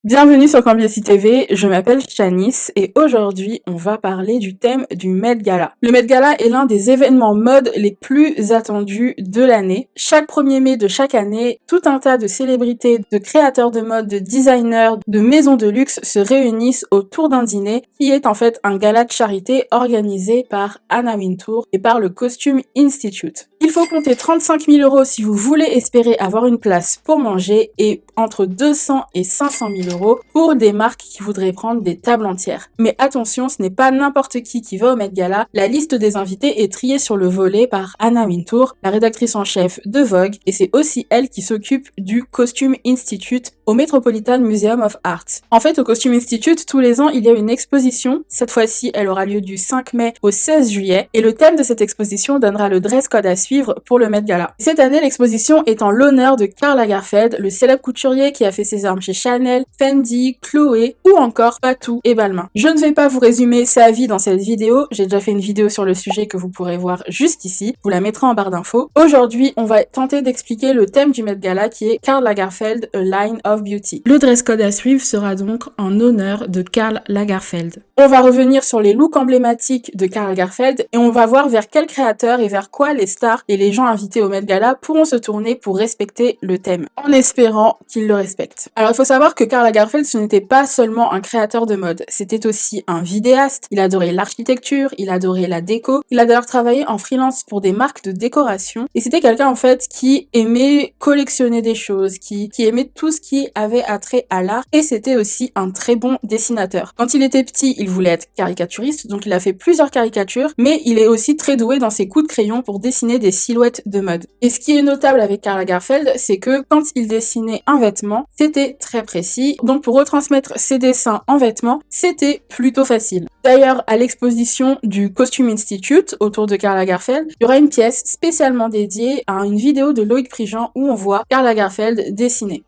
Bienvenue sur Cambiosi TV, je m'appelle Shanice et aujourd'hui on va parler du thème du Met Gala. Le Met Gala est l'un des événements mode les plus attendus de l'année. Chaque 1er mai de chaque année, tout un tas de célébrités, de créateurs de mode, de designers, de maisons de luxe se réunissent autour d'un dîner qui est en fait un gala de charité organisé par Anna Wintour et par le Costume Institute. Il faut compter 35 000 € si vous voulez espérer avoir une place pour manger et entre 200 et 500 000 € pour des marques qui voudraient prendre des tables entières. Mais attention, ce n'est pas n'importe qui va au Met Gala. La liste des invités est triée sur le volet par Anna Wintour, la rédactrice en chef de Vogue, et c'est aussi elle qui s'occupe du Costume Institute au Metropolitan Museum of Art. En fait, au Costume Institute, tous les ans, il y a une exposition. Cette fois-ci, elle aura lieu du 5 mai au 16 juillet, et le thème de cette exposition donnera le dress code à suivre pour le Met Gala. Cette année, l'exposition est en l'honneur de Karl Lagerfeld, le célèbre couturier qui a fait ses armes chez Chanel, Fendi, Chloé ou encore Patou et Balmain. Je ne vais pas vous résumer sa vie dans cette vidéo, j'ai déjà fait une vidéo sur le sujet que vous pourrez voir juste ici, vous la mettrez en barre d'infos. Aujourd'hui, on va tenter d'expliquer le thème du Met Gala qui est Karl Lagerfeld, A Line of Beauty. Le dress code à suivre sera donc en honneur de Karl Lagerfeld. On va revenir sur les looks emblématiques de Karl Lagerfeld et on va voir vers quel créateur et vers quoi les stars et les gens invités au Met Gala pourront se tourner pour respecter le thème, en espérant qu'ils le respectent. Alors il faut savoir que Karl Lagerfeld, ce n'était pas seulement un créateur de mode, c'était aussi un vidéaste, il adorait l'architecture, il adorait la déco, il a d'ailleurs travaillé en freelance pour des marques de décoration, et c'était quelqu'un en fait qui aimait collectionner des choses, qui aimait tout ce qui avait attrait à l'art, et c'était aussi un très bon dessinateur. Quand il était petit, il voulait être caricaturiste, donc il a fait plusieurs caricatures, mais il est aussi très doué dans ses coups de crayon pour dessiner des silhouettes de mode. Et ce qui est notable avec Karl Lagerfeld, c'est que quand il dessinait un vêtement, c'était très précis, donc pour retransmettre ses dessins en vêtements, c'était plutôt facile. D'ailleurs, à l'exposition du Costume Institute autour de Karl Lagerfeld, il y aura une pièce spécialement dédiée à une vidéo de Loïc Prigent où on voit Karl Lagerfeld dessiner.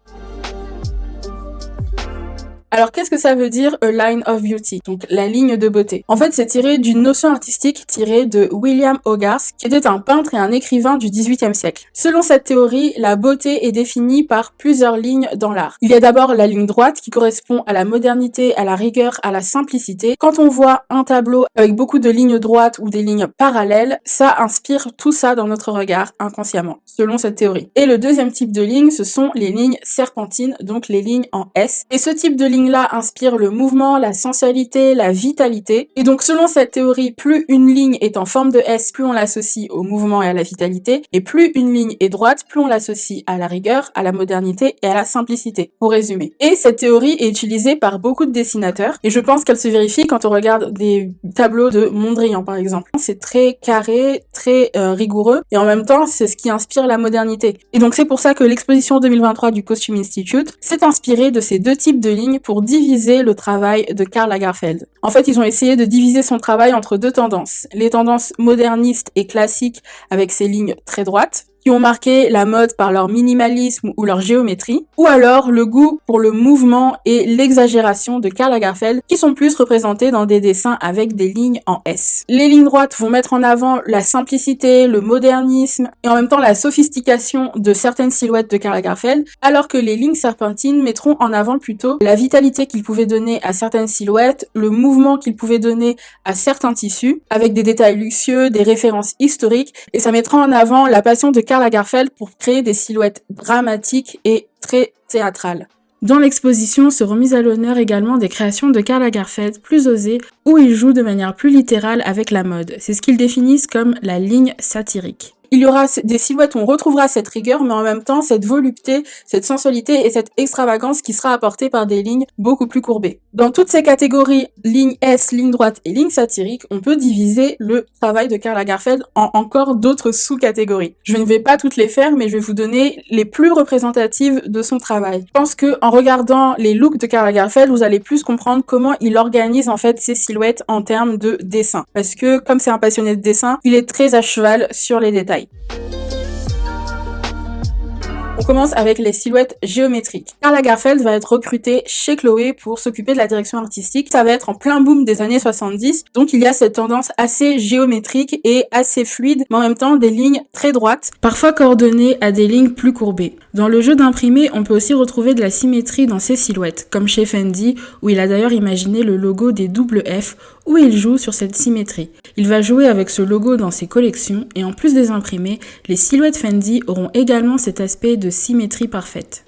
Alors, qu'est-ce que ça veut dire a line of beauty? Donc, la ligne de beauté. En fait, c'est tiré d'une notion artistique tirée de William Hogarth, qui était un peintre et un écrivain du XVIIIe siècle. Selon cette théorie, la beauté est définie par plusieurs lignes dans l'art. Il y a d'abord la ligne droite qui correspond à la modernité, à la rigueur, à la simplicité. Quand on voit un tableau avec beaucoup de lignes droites ou des lignes parallèles, ça inspire tout ça dans notre regard inconsciemment, selon cette théorie. Et le deuxième type de ligne, ce sont les lignes serpentines, donc les lignes en S. Et ce type de ligne là inspire le mouvement, la sensualité, la vitalité. Et donc selon cette théorie, plus une ligne est en forme de S, plus on l'associe au mouvement et à la vitalité, et plus une ligne est droite, plus on l'associe à la rigueur, à la modernité et à la simplicité, pour résumer. Et cette théorie est utilisée par beaucoup de dessinateurs, et je pense qu'elle se vérifie quand on regarde des tableaux de Mondrian par exemple. C'est très carré, très rigoureux, et en même temps c'est ce qui inspire la modernité. Et donc c'est pour ça que l'exposition 2023 du Costume Institute s'est inspirée de ces deux types de lignes pour diviser le travail de Karl Lagerfeld. En fait, ils ont essayé de diviser son travail entre deux tendances. Les tendances modernistes et classiques avec ses lignes très droites, qui ont marqué la mode par leur minimalisme ou leur géométrie, ou alors le goût pour le mouvement et l'exagération de Karl Lagerfeld, qui sont plus représentés dans des dessins avec des lignes en S. Les lignes droites vont mettre en avant la simplicité, le modernisme, et en même temps la sophistication de certaines silhouettes de Karl Lagerfeld, alors que les lignes serpentines mettront en avant plutôt la vitalité qu'il pouvait donner à certaines silhouettes, le mouvement qu'il pouvait donner à certains tissus, avec des détails luxueux, des références historiques, et ça mettra en avant la passion de Karl Lagerfeld pour créer des silhouettes dramatiques et très théâtrales. Dans l'exposition seront mises à l'honneur également des créations de Karl Lagerfeld plus osées, où il joue de manière plus littérale avec la mode. C'est ce qu'ils définissent comme la ligne satirique. Il y aura des silhouettes où on retrouvera cette rigueur, mais en même temps cette volupté, cette sensualité et cette extravagance qui sera apportée par des lignes beaucoup plus courbées. Dans toutes ces catégories, ligne S, ligne droite et ligne satirique, on peut diviser le travail de Karl Lagerfeld en encore d'autres sous-catégories. Je ne vais pas toutes les faire, mais je vais vous donner les plus représentatives de son travail. Je pense que en regardant les looks de Karl Lagerfeld, vous allez plus comprendre comment il organise en fait ses silhouettes en termes de dessin. Parce que comme c'est un passionné de dessin, il est très à cheval sur les détails. On commence avec les silhouettes géométriques. Karl Lagerfeld va être recruté chez Chloé pour s'occuper de la direction artistique. Ça va être en plein boom des années 70, donc il y a cette tendance assez géométrique et assez fluide, mais en même temps des lignes très droites, parfois coordonnées à des lignes plus courbées. Dans le jeu d'imprimé, on peut aussi retrouver de la symétrie dans ces silhouettes, comme chez Fendi, où il a d'ailleurs imaginé le logo des double F, où il joue sur cette symétrie. Il va jouer avec ce logo dans ses collections, et en plus des imprimés, les silhouettes Fendi auront également cet aspect de symétrie parfaite.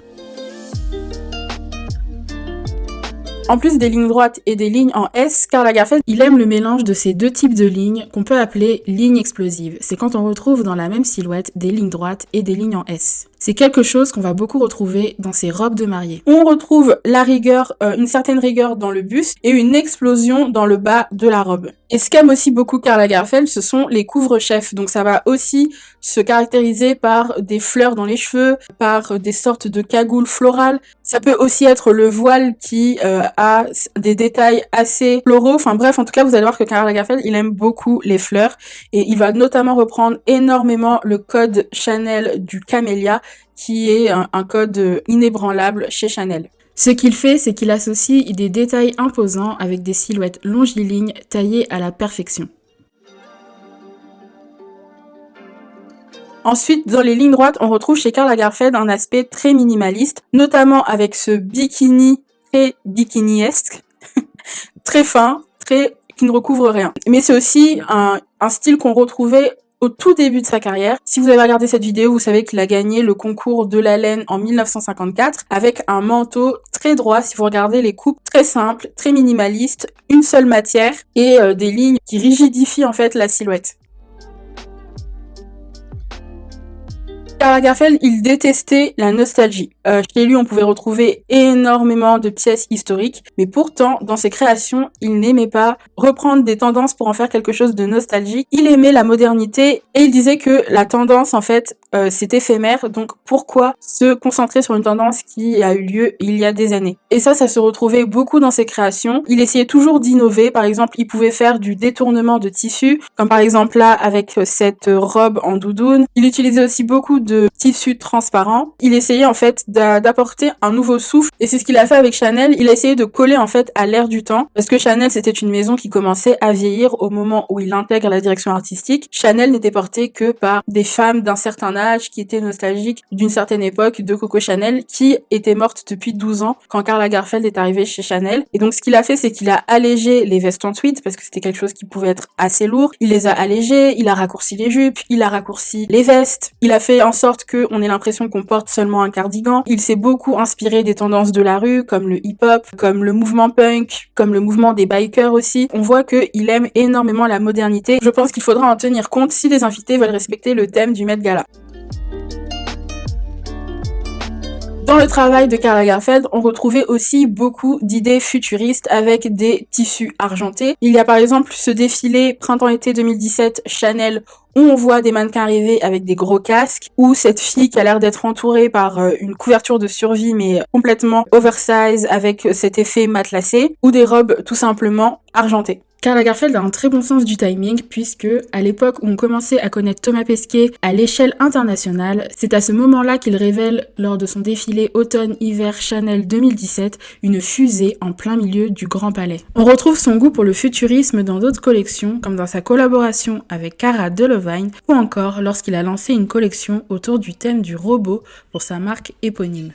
En plus des lignes droites et des lignes en S, Karl Lagerfeld, il aime le mélange de ces deux types de lignes qu'on peut appeler lignes explosives. C'est quand on retrouve dans la même silhouette des lignes droites et des lignes en S. C'est quelque chose qu'on va beaucoup retrouver dans ses robes de mariée. On retrouve la rigueur, une certaine rigueur dans le buste et une explosion dans le bas de la robe. Et ce qu'aime aussi beaucoup Karl Lagerfeld, ce sont les couvre-chefs. Donc ça va aussi se caractériser par des fleurs dans les cheveux, par des sortes de cagoules florales. Ça peut aussi être le voile qui a des détails assez floraux. Enfin bref, en tout cas, vous allez voir que Karl Lagerfeld, il aime beaucoup les fleurs. Et il va notamment reprendre énormément le code Chanel du camélia, qui est un code inébranlable chez Chanel. Ce qu'il fait, c'est qu'il associe des détails imposants avec des silhouettes longilignes taillées à la perfection. Ensuite, dans les lignes droites, on retrouve chez Karl Lagerfeld un aspect très minimaliste, notamment avec ce bikini très bikiniesque, très fin, qui ne recouvre rien. Mais c'est aussi un style qu'on retrouvait au tout début de sa carrière. Si vous avez regardé cette vidéo, vous savez qu'il a gagné le concours de la laine en 1954 avec un manteau très droit. Si vous regardez les coupes très simples, très minimalistes, une seule matière et des lignes qui rigidifient en fait la silhouette. Karl Lagerfeld, il détestait la nostalgie. Chez lui, on pouvait retrouver énormément de pièces historiques, mais pourtant, dans ses créations, il n'aimait pas reprendre des tendances pour en faire quelque chose de nostalgique. Il aimait la modernité et il disait que la tendance, en fait, c'est éphémère, donc pourquoi se concentrer sur une tendance qui a eu lieu il y a des années? Et ça se retrouvait beaucoup dans ses créations. Il essayait toujours d'innover. Par exemple, il pouvait faire du détournement de tissu, comme par exemple là, avec cette robe en doudoune. Il utilisait aussi beaucoup de tissus transparents. Il essayait en fait d'apporter un nouveau souffle et c'est ce qu'il a fait avec Chanel. Il a essayé de coller en fait à l'ère du temps parce que Chanel c'était une maison qui commençait à vieillir au moment où il intègre la direction artistique. Chanel n'était porté que par des femmes d'un certain âge qui étaient nostalgiques d'une certaine époque de Coco Chanel qui était morte depuis 12 ans quand Karl Lagerfeld est arrivé chez Chanel. Et donc ce qu'il a fait c'est qu'il a allégé les vestes en tweed parce que c'était quelque chose qui pouvait être assez lourd. Il les a allégés, il a raccourci les jupes, il a raccourci les vestes, il a fait en sorte qu'on ait l'impression qu'on porte seulement un cardigan. Il s'est beaucoup inspiré des tendances de la rue, comme le hip-hop, comme le mouvement punk, comme le mouvement des bikers aussi. On voit qu'il aime énormément la modernité. Je pense qu'il faudra en tenir compte si les invités veulent respecter le thème du Met Gala. Dans le travail de Karl Lagerfeld, on retrouvait aussi beaucoup d'idées futuristes avec des tissus argentés. Il y a par exemple ce défilé printemps-été 2017 Chanel où on voit des mannequins arriver avec des gros casques, ou cette fille qui a l'air d'être entourée par une couverture de survie mais complètement oversize avec cet effet matelassé, ou des robes tout simplement argentées. Karl Lagerfeld a un très bon sens du timing puisque, à l'époque où on commençait à connaître Thomas Pesquet à l'échelle internationale, c'est à ce moment-là qu'il révèle, lors de son défilé automne-hiver Chanel 2017, une fusée en plein milieu du Grand Palais. On retrouve son goût pour le futurisme dans d'autres collections, comme dans sa collaboration avec Cara Delevingne, ou encore lorsqu'il a lancé une collection autour du thème du robot pour sa marque éponyme.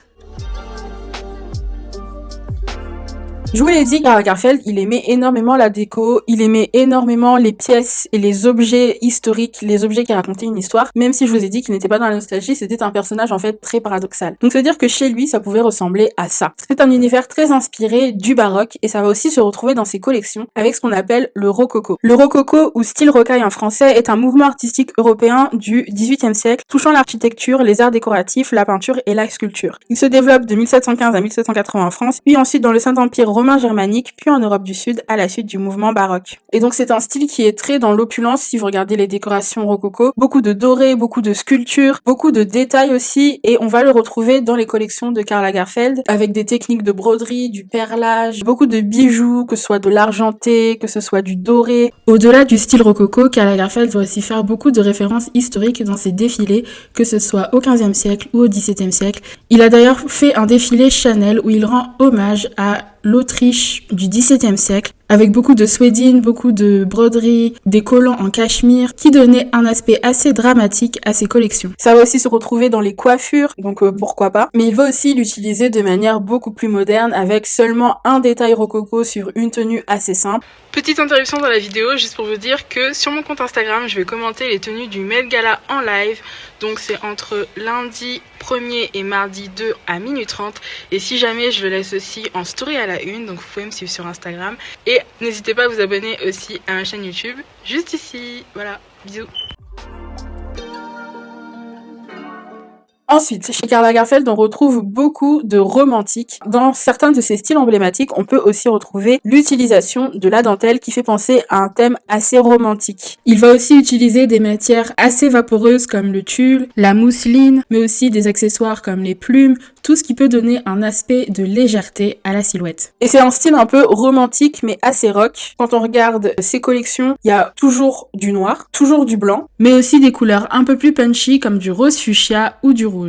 Je vous l'ai dit, Karl Lagerfeld, il aimait énormément la déco, il aimait énormément les pièces et les objets historiques, les objets qui racontaient une histoire, même si je vous ai dit qu'il n'était pas dans la nostalgie, c'était un personnage en fait très paradoxal. Donc ça veut dire que chez lui, ça pouvait ressembler à ça. C'est un univers très inspiré du baroque et ça va aussi se retrouver dans ses collections avec ce qu'on appelle le rococo. Le rococo, ou style rocaille en français, est un mouvement artistique européen du XVIIIe siècle touchant l'architecture, les arts décoratifs, la peinture et la sculpture. Il se développe de 1715 à 1780 en France, puis ensuite dans le Saint-Empire romain germanique, puis en Europe du Sud à la suite du mouvement baroque. Et donc c'est un style qui est très dans l'opulence si vous regardez les décorations rococo, beaucoup de dorés, beaucoup de sculptures, beaucoup de détails aussi, et on va le retrouver dans les collections de Karl Lagerfeld avec des techniques de broderie, du perlage, beaucoup de bijoux, que ce soit de l'argenté, que ce soit du doré. Au-delà du style rococo, Karl Lagerfeld va aussi faire beaucoup de références historiques dans ses défilés, que ce soit au XVe siècle ou au XVIIe siècle. Il a d'ailleurs fait un défilé Chanel où il rend hommage à l'Autriche du XVIIe siècle, avec beaucoup de suédine, beaucoup de broderie, des collants en cachemire, qui donnaient un aspect assez dramatique à ses collections. Ça va aussi se retrouver dans les coiffures, donc pourquoi pas. Mais il va aussi l'utiliser de manière beaucoup plus moderne, avec seulement un détail rococo sur une tenue assez simple. Petite interruption dans la vidéo, juste pour vous dire que sur mon compte Instagram, je vais commenter les tenues du Met Gala en live. Donc c'est entre lundi 1er et mardi 2 à minuit 30. Et si jamais, je le laisse aussi en story à la une, donc vous pouvez me suivre sur Instagram. Et n'hésitez pas à vous abonner aussi à ma chaîne YouTube, juste ici. Voilà, bisous. Ensuite, chez Karl Lagerfeld, on retrouve beaucoup de romantique. Dans certains de ses styles emblématiques, on peut aussi retrouver l'utilisation de la dentelle qui fait penser à un thème assez romantique. Il va aussi utiliser des matières assez vaporeuses comme le tulle, la mousseline, mais aussi des accessoires comme les plumes, tout ce qui peut donner un aspect de légèreté à la silhouette. Et c'est un style un peu romantique mais assez rock. Quand on regarde ses collections, il y a toujours du noir, toujours du blanc, mais aussi des couleurs un peu plus punchy comme du rose fuchsia ou du rouge.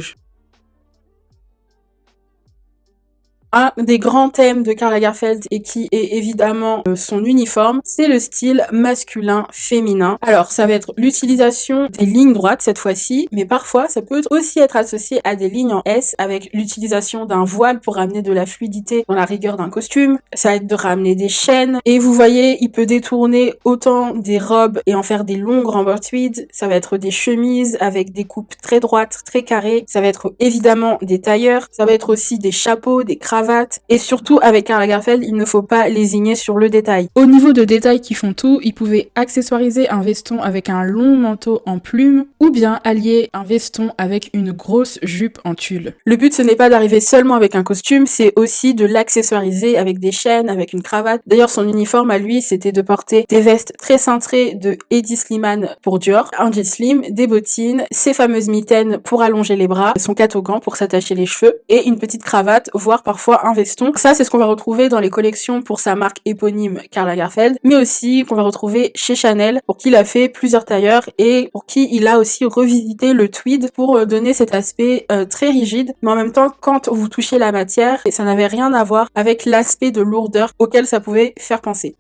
Un des grands thèmes de Karl Lagerfeld et qui est évidemment son uniforme, c'est le style masculin-féminin. Alors ça va être l'utilisation des lignes droites cette fois-ci, mais parfois ça peut aussi être associé à des lignes en S avec l'utilisation d'un voile pour ramener de la fluidité dans la rigueur d'un costume. Ça va être de ramener des chaînes et vous voyez, il peut détourner autant des robes et en faire des longues rembourtuides. Ça va être des chemises avec des coupes très droites, très carrées. Ça va être évidemment des tailleurs. Ça va être aussi des chapeaux, des cravates. Et surtout, avec Karl Lagerfeld, il ne faut pas lésigner sur le détail. Au niveau de détails qui font tout, il pouvait accessoiriser un veston avec un long manteau en plume ou bien allier un veston avec une grosse jupe en tulle. Le but, ce n'est pas d'arriver seulement avec un costume, c'est aussi de l'accessoiriser avec des chaînes, avec une cravate. D'ailleurs, son uniforme à lui, c'était de porter des vestes très cintrées de Hedi Slimane pour Dior, un jean slim, des bottines, ses fameuses mitaines pour allonger les bras, son catogan pour s'attacher les cheveux et une petite cravate, voire parfois un veston. Ça, c'est ce qu'on va retrouver dans les collections pour sa marque éponyme Karl Lagerfeld, mais aussi qu'on va retrouver chez Chanel, pour qui il a fait plusieurs tailleurs et pour qui il a aussi revisité le tweed pour donner cet aspect très rigide, mais en même temps, quand vous touchez la matière, ça n'avait rien à voir avec l'aspect de lourdeur auquel ça pouvait faire penser.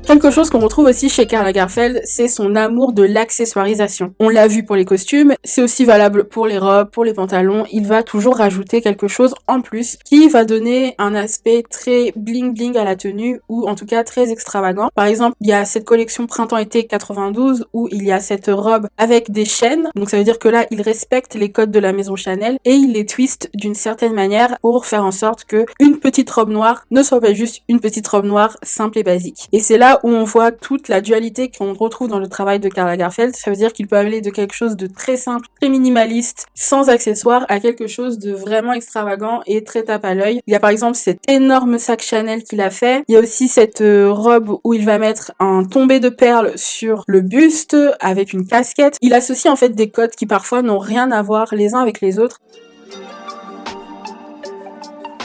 Quelque chose qu'on retrouve aussi chez Karl Lagerfeld, c'est son amour de l'accessoirisation. On l'a vu pour les costumes, c'est aussi valable pour les robes, pour les pantalons. Il va toujours rajouter quelque chose en plus qui va donner un aspect très bling bling à la tenue ou en tout cas très extravagant. Par exemple, il y a cette collection printemps-été 92 où il y a cette robe avec des chaînes. Donc ça veut dire que là, il respecte les codes de la maison Chanel et il les twiste d'une certaine manière pour faire en sorte que une petite robe noire ne soit pas juste une petite robe noire simple et basique. Et c'est là où on voit toute la dualité qu'on retrouve dans le travail de Karl Lagerfeld. Ça veut dire qu'il peut aller de quelque chose de très simple, très minimaliste, sans accessoires, à quelque chose de vraiment extravagant et très tape à l'œil. Il y a par exemple cet énorme sac Chanel qu'il a fait. Il y a aussi cette robe où il va mettre un tombé de perles sur le buste avec une casquette. Il associe en fait des codes qui parfois n'ont rien à voir les uns avec les autres.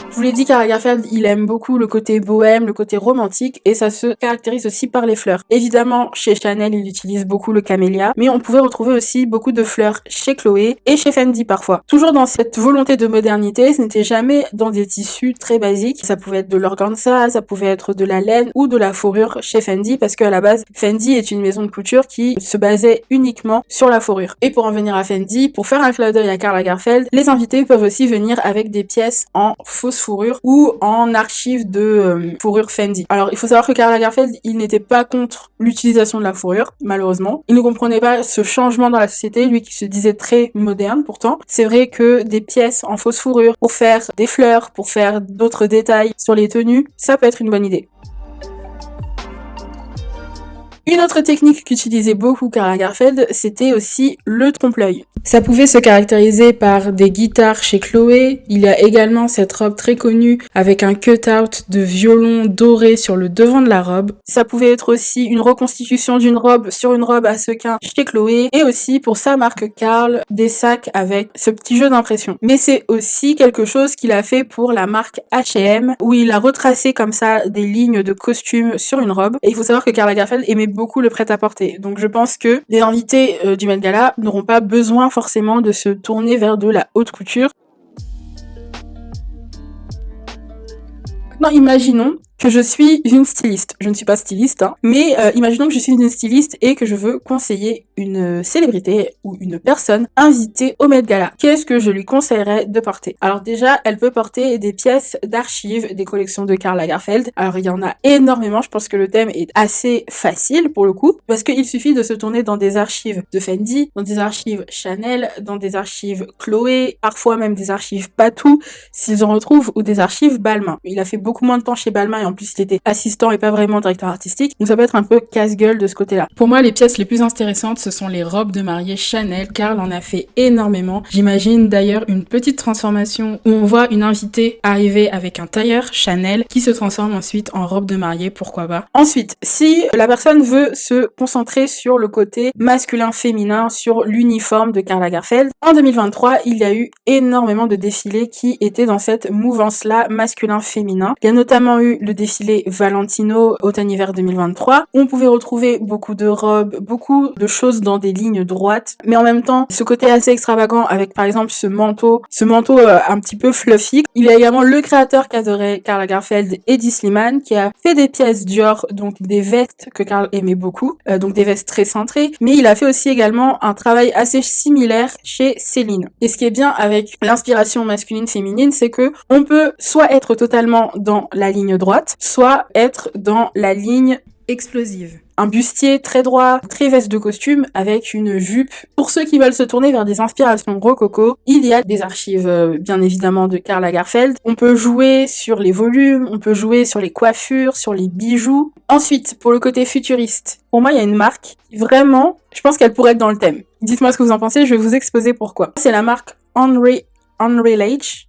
Je vous l'ai dit, Karl Lagerfeld, il aime beaucoup le côté bohème, le côté romantique, et ça se caractérise aussi par les fleurs. Évidemment, chez Chanel, il utilise beaucoup le camélia, mais on pouvait retrouver aussi beaucoup de fleurs chez Chloé et chez Fendi parfois. Toujours dans cette volonté de modernité, ce n'était jamais dans des tissus très basiques. Ça pouvait être de l'organza, ça pouvait être de la laine ou de la fourrure chez Fendi, parce qu'à la base, Fendi est une maison de couture qui se basait uniquement sur la fourrure. Et pour en venir à Fendi, pour faire un clin d'œil à Karl Lagerfeld, les invités peuvent aussi venir avec des pièces en fausse fourrure ou en archive de fourrure Fendi. Alors il faut savoir que Karl Lagerfeld, il n'était pas contre l'utilisation de la fourrure, malheureusement. Il ne comprenait pas ce changement dans la société, lui qui se disait très moderne pourtant. C'est vrai que des pièces en fausse fourrure pour faire des fleurs, pour faire d'autres détails sur les tenues, ça peut être une bonne idée. Une autre technique qu'utilisait beaucoup Karl Lagerfeld, c'était aussi le trompe-l'œil. Ça pouvait se caractériser par des guitares chez Chloé. Il y a également cette robe très connue avec un cut-out de violon doré sur le devant de la robe. Ça pouvait être aussi une reconstitution d'une robe sur une robe à sequins chez Chloé, et aussi pour sa marque Karl, des sacs avec ce petit jeu d'impression. Mais c'est aussi quelque chose qu'il a fait pour la marque H&M, où il a retracé comme ça des lignes de costumes sur une robe. Et il faut savoir que Karl Lagerfeld aimait beaucoup le prêt-à-porter. Donc je pense que les invités du Met Gala n'auront pas besoin forcément de se tourner vers de la haute couture. Maintenant, imaginons que je suis une styliste. Je ne suis pas styliste, hein, mais imaginons que je suis une styliste et que je veux conseiller une célébrité ou une personne invitée au Met Gala. Qu'est-ce que je lui conseillerais de porter? Alors déjà, elle peut porter des pièces d'archives des collections de Karl Lagerfeld. Alors il y en a énormément, je pense que le thème est assez facile pour le coup, parce qu'il suffit de se tourner dans des archives de Fendi, dans des archives Chanel, dans des archives Chloé, parfois même des archives Patou, s'ils en retrouvent, ou des archives Balmain. Il a fait beaucoup moins de temps chez Balmain et en plus il était assistant et pas vraiment directeur artistique, donc ça peut être un peu casse-gueule de ce côté-là. Pour moi, les pièces les plus intéressantes, ce sont les robes de mariée Chanel. Karl en a fait énormément. J'imagine d'ailleurs une petite transformation où on voit une invitée arriver avec un tailleur Chanel qui se transforme ensuite en robe de mariée, pourquoi pas. Ensuite, si la personne veut se concentrer sur le côté masculin-féminin, sur l'uniforme de Karl Lagerfeld, en 2023, il y a eu énormément de défilés qui étaient dans cette mouvance-là masculin-féminin. Il y a notamment eu le défilé Valentino automne-hiver 2023, où on pouvait retrouver beaucoup de robes, beaucoup de choses dans des lignes droites, mais en même temps, ce côté assez extravagant avec par exemple ce manteau un petit peu fluffy. Il y a également le créateur qu'adorait Karl Lagerfeld, Hedi Slimane, qui a fait des pièces Dior, donc des vestes que Karl aimait beaucoup, donc des vestes très cintrées, mais il a fait aussi également un travail assez similaire chez Céline. Et ce qui est bien avec l'inspiration masculine-féminine, c'est que on peut soit être totalement dans la ligne droite, soit être dans la ligne explosive. Un bustier très droit, très veste de costume avec une jupe. Pour ceux qui veulent se tourner vers des inspirations rococo, il y a des archives bien évidemment de Karl Lagerfeld. On peut jouer sur les volumes, on peut jouer sur les coiffures, sur les bijoux. Ensuite, pour le côté futuriste, pour moi il y a une marque qui vraiment, je pense qu'elle pourrait être dans le thème. Dites-moi ce que vous en pensez, je vais vous exposer pourquoi. C'est la marque Unreal Age,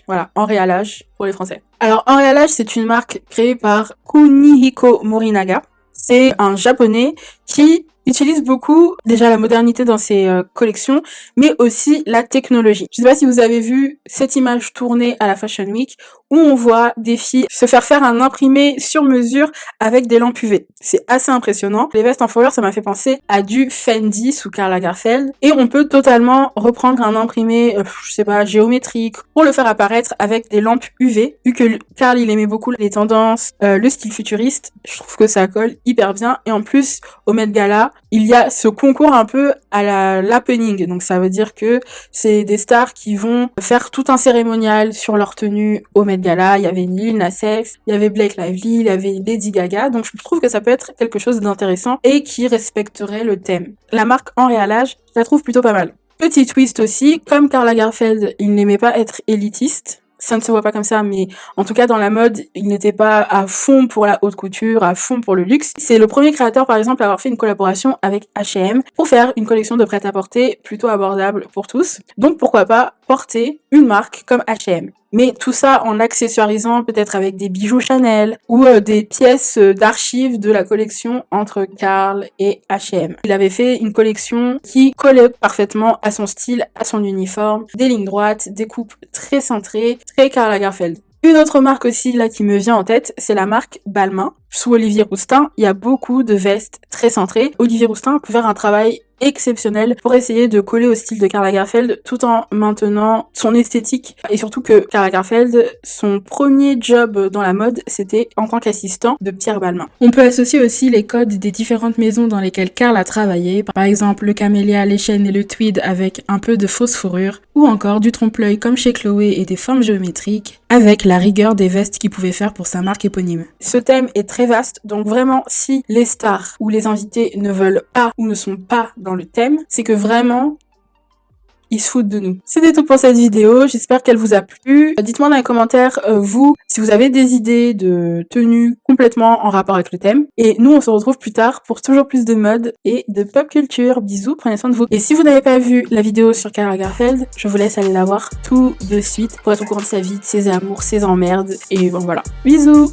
voilà, Unreal Age pour les Français. Alors Unreal Age, c'est une marque créée par Kunihiko Morinaga. C'est un japonais qui utilise beaucoup déjà la modernité dans ses collections, mais aussi la technologie. Je sais pas si vous avez vu cette image tournée à la Fashion Week où on voit des filles se faire un imprimé sur mesure avec des lampes UV. C'est assez impressionnant. Les vestes en fourrure, ça m'a fait penser à du Fendi sous Karl Lagerfeld, et on peut totalement reprendre un imprimé, je sais pas, géométrique, pour le faire apparaître avec des lampes UV. Vu que Karl, il aimait beaucoup les tendances, le style futuriste, je trouve que ça colle hyper bien. Et en plus, au Met Gala, il y a ce concours un peu à l'happening. Donc ça veut dire que c'est des stars qui vont faire tout un cérémonial sur leur tenue au Met Gala. Il y avait Lil Nas X, il y avait Blake Lively, il y avait Lady Gaga. Donc je trouve que ça peut être quelque chose d'intéressant et qui respecterait le thème. La marque Unreal Age, je la trouve plutôt pas mal. Petit twist aussi, comme Karl Lagerfeld, il n'aimait pas être élitiste. Ça ne se voit pas comme ça, mais en tout cas dans la mode, il n'était pas à fond pour la haute couture, à fond pour le luxe. C'est le premier créateur par exemple à avoir fait une collaboration avec H&M pour faire une collection de prêt-à-porter plutôt abordable pour tous. Donc pourquoi pas porter une marque comme H&M. Mais tout ça en accessoirisant peut-être avec des bijoux Chanel ou des pièces d'archives de la collection entre Karl et H&M. Il avait fait une collection qui collait parfaitement à son style, à son uniforme, des lignes droites, des coupes très cintrées, très Karl Lagerfeld. Une autre marque aussi là qui me vient en tête, c'est la marque Balmain. Sous Olivier Rousteing, il y a beaucoup de vestes très cintrées. Olivier Rousteing peut faire un travail exceptionnel pour essayer de coller au style de Karl Lagerfeld tout en maintenant son esthétique. Et surtout que Karl Lagerfeld, son premier job dans la mode, c'était en tant qu'assistant de Pierre Balmain. On peut associer aussi les codes des différentes maisons dans lesquelles Karl a travaillé, par exemple le camélia, les chaînes et le tweed avec un peu de fausse fourrure, ou encore du trompe-l'œil comme chez Chloé et des formes géométriques, avec la rigueur des vestes qu'il pouvait faire pour sa marque éponyme. Ce thème est très vaste, donc vraiment si les stars ou les invités ne veulent pas ou ne sont pas dans le thème, c'est que vraiment ils se foutent de nous. C'était tout pour cette vidéo, j'espère qu'elle vous a plu. Dites-moi dans les commentaires, vous, si vous avez des idées de tenues complètement en rapport avec le thème. Et nous, on se retrouve plus tard pour toujours plus de mode et de pop culture. Bisous, prenez soin de vous. Et si vous n'avez pas vu la vidéo sur Karl Lagerfeld, je vous laisse aller la voir tout de suite pour être au courant de sa vie, de ses amours, ses emmerdes. Et bon voilà. Bisous!